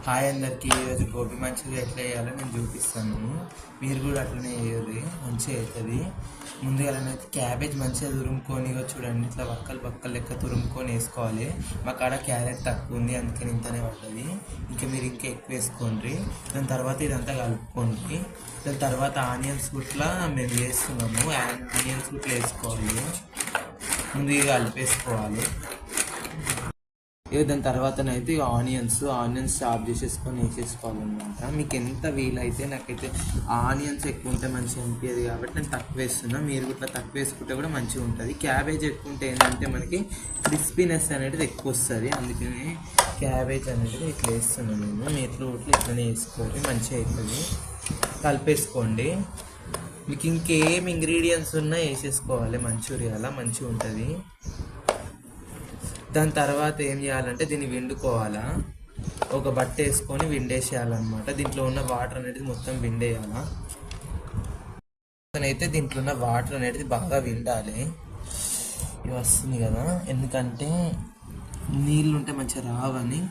Hi అందరికీ. ఈరోజు gobi Manchuria ఎట్లా వేయాలో నేను చూపిస్తాను. మీరు కూడా అట్లనే వేయాలి, మంచిగా అవుతుంది. ముందుగానైతే క్యాబేజ్ మంచిగా తురుముకొని చూడండి, ఇట్లా వక్కలు లెక్క తురుముకొని వేసుకోవాలి. మా కాడ క్యారెట్ తక్కువ ఉంది, అందుకని ఇంతనే పడ్డది. ఇంకా మీరు ఇంకా ఎక్కువ వేసుకోండి. దాని తర్వాత ఇదంతా కలుపుకోండి. దాని తర్వాత ఆనియన్స్ గుట్లా మేము వేస్తున్నాము. ఆనియన్స్ గుట్లా వేసుకోవాలి, ముందుగా కలిపేసుకోవాలి. దాని తర్వాతనైతే ఆనియన్స్ చాప్ చేసేసుకొని వేసేసుకోవాలన్నమాట. మీకు ఎంత వీలైతే, నాకైతే ఆనియన్స్ ఎక్కువ ఉంటే మంచిగా అనిపించదు కాబట్టి నేను తక్కువ వేస్తున్నా. మీరు ఇట్లా తక్కువ వేసుకుంటే కూడా మంచిగా ఉంటుంది. క్యాబేజ్ ఎక్కువ ఉంటే ఏంటంటే మనకి క్రిస్పీనెస్ అనేది ఎక్కువ వస్తుంది, అందుకని క్యాబేజ్ అనేది ఇట్లా వేస్తున్నాను నేను. మీరు ఇట్లనే వేసుకోవాలి, మంచిగా అవుతుంది. కలిపేసుకోండి. మీకు ఇంకేం ఇంగ్రీడియంట్స్ ఉన్నా వేసేసుకోవాలి మంచూరియాలా, మంచిగా ఉంటుంది. దాని తర్వాత ఏం చేయాలంటే దీన్ని విండుకోవాలా. ఒక బట్ట వేసుకొని విండేసేయాలన్నమాట. దీంట్లో ఉన్న వాటర్ అనేది మొత్తం విండేయాలా. అయితే దీంట్లో ఉన్న వాటర్ అనేది బాగా విండాలి. ఇవి వస్తుంది కదా, ఎందుకంటే నీళ్ళు ఉంటే మంచిగా రావని.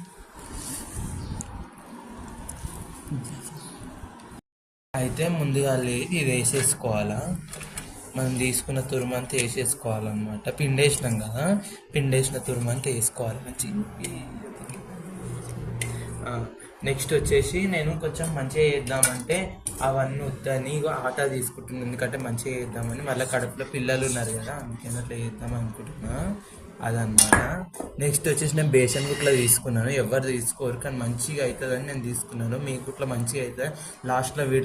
అయితే ముందుగా ఇది వేసేసుకోవాలా. మనం తీసుకున్న తురుమంతా వేసేసుకోవాలన్నమాట. పిండేసినాం కదా, పిండేసిన తురుమంతా వేసుకోవాలి మంచిగా. నెక్స్ట్ వచ్చేసి నేను కొంచెం మంచిగా చేద్దామంటే అవన్నీ వద్దని ఆటా తీసుకుంటున్నాను, ఎందుకంటే మంచిగా చేద్దామని. మళ్ళీ కడుపులో పిల్లలు ఉన్నారు కదా, అందుకని అట్లా చేద్దాం అనుకుంటున్నా, అదన్నమాట. నెక్స్ట్ వచ్చేసి నేను బేసన్ గుట్లా తీసుకున్నాను. ఎవరు తీసుకోరు, కానీ మంచిగా అవుతుందని నేను తీసుకున్నాను. మీకు గుట్లా మంచిగా అవుతుంది.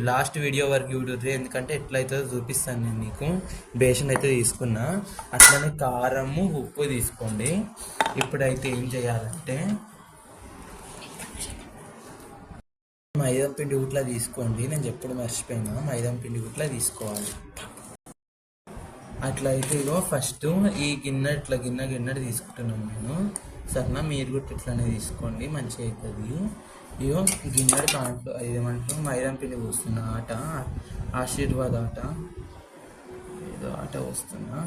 లాస్ట్ వీడియో వరకు చూడరు, ఎందుకంటే ఎట్లా అవుతుందో చూపిస్తాను నేను మీకు. బేసన్ అయితే తీసుకున్నా. అట్లనే కారము ఉప్పు తీసుకోండి. ఇప్పుడైతే ఏం చేయాలంటే మైదా పిండి గుట్లా తీసుకోండి. నేను చెప్పుడు మర్చిపోయినా, మైదా పిండి గుట్లా తీసుకోవాలి. అట్లా అయితే ఇగో ఫస్ట్ ఈ గిన్నె గిన్నె తీసుకుంటున్నాను నేను. సరేనా, మీరు కూడా ఇట్లానే తీసుకోండి, మంచిగా అవుతుంది. ఇగో గిన్నె దాంట్లో ఏమంటారు మైదా పిండి పోస్తున్నా. ఆశీర్వాద్ ఆట, ఏదో ఆట వస్తున్నా.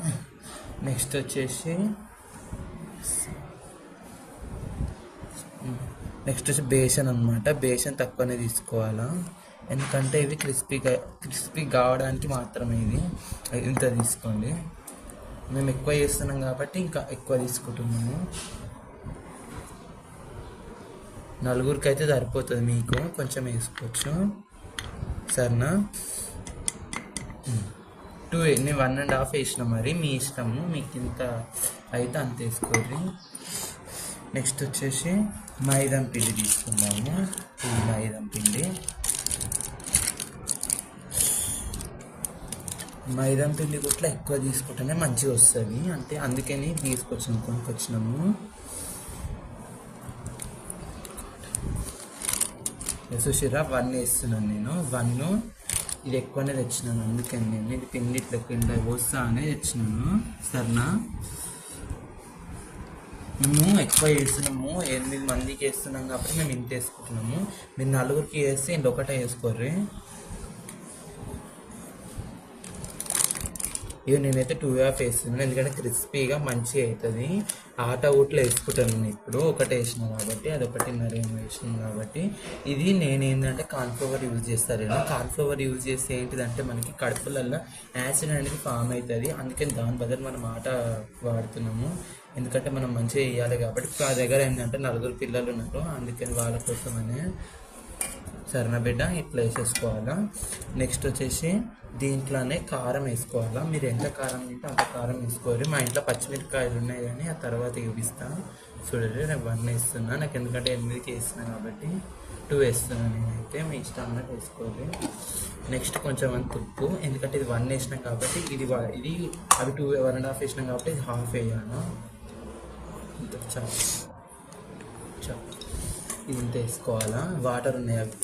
నెక్స్ట్ వచ్చేసి బేసన్ అనమాట. బేసన్ తక్కువనే తీసుకోవాలా, ఎందుకంటే ఇవి క్రిస్పీ కావడానికి మాత్రమే. ఇది ఇంత తీసుకోండి. మేము ఎక్కువ చేస్తున్నాం కాబట్టి ఇంకా ఎక్కువ తీసుకుంటున్నాము. నలుగురికి అయితే సరిపోతుంది, మీకు కొంచెం వేసుకోవచ్చు. సరేనా, నేను 1.5 వేసిన, మరి మీ ఇష్టము. మీకు ఇంత అయితే అంత వేసుకోండి. నెక్స్ట్ వచ్చేసి మైదా పిండి తీసుకుందాము. ఈ మైదా పిండి కూడా ఎక్కువ తీసుకుంటేనే మంచిగా వస్తుంది, అంటే అందుకని కొనుక్కొచ్చినాము. చూసిరా, 1 వేస్తున్నాను నేను. 1 ఇది ఎక్కువనే తెచ్చినాను, అందుకని నేను ఇది పిండి ఇట్లా కింద వస్తా అనే తెచ్చినాను. సరేనా, మేము ఎక్కువ వేస్తున్నాము, 8 మందికి వేస్తున్నాం కాబట్టి మేము ఇంత వేసుకుంటున్నాము. మీరు 4కి వేస్తే ఇంకొకటే వేసుకోర్రి. ఇవి నేనైతే 2.5 వేస్తున్నాను, ఎందుకంటే క్రిస్పీగా మంచిగా అవుతుంది. ఆటా ఊట్లో వేసుకుంటాను నేను. ఇప్పుడు ఒకటి వేసినా కాబట్టి, అది 1.5 వేసినాం కాబట్టి. ఇది నేనేంటంటే కార్న్ఫ్లవర్ యూజ్ చేస్తాను. కార్న్ఫ్లవర్ యూజ్ చేస్తే ఏంటిదంటే మనకి కడుపులలో యాసిడ్ అనేది ఫామ్ అవుతుంది, అందుకని దాని బదులు మనం ఆటా వాడుతున్నాము. ఎందుకంటే మనం మంచిగా వేయాలి కాబట్టి. ఇప్పుడు ఆ దగ్గర ఏంటంటే 4 పిల్లలు ఉన్నారు, అందుకని వాళ్ళ కోసమనే. సరేనా బిడ్డ, ఇట్లా వేసేసుకోవాలా. నెక్స్ట్ వచ్చేసి దీంట్లోనే కారం వేసుకోవాలా. మీరు ఎంత కారం తింటే అంత కారం వేసుకోవాలి. మా ఇంట్లో పచ్చిమిరపకాయలు ఉన్నాయి, కానీ ఆ తర్వాత చూపిస్తాను. చూడండి, నేను 1 వేస్తున్నా, నాకు ఎందుకంటే 8కి వేస్తున్నా కాబట్టి 2 వేస్తున్నాను నేనైతే. మీ ఇష్టం అన్నట్టు వేసుకోవాలి. నెక్స్ట్ కొంచెం అంత ఉప్పు, ఎందుకంటే ఇది 1 వేసినాం కాబట్టి, ఇది అవి 1.5 వేసినాం కాబట్టి ఇది 1/2 వేయాలి. ఇది ఇంత వేసుకోవాలా. వాటర్ ఉన్నాయి, అవి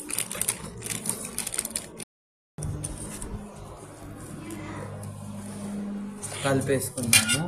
కలిపేసుకున్నాము.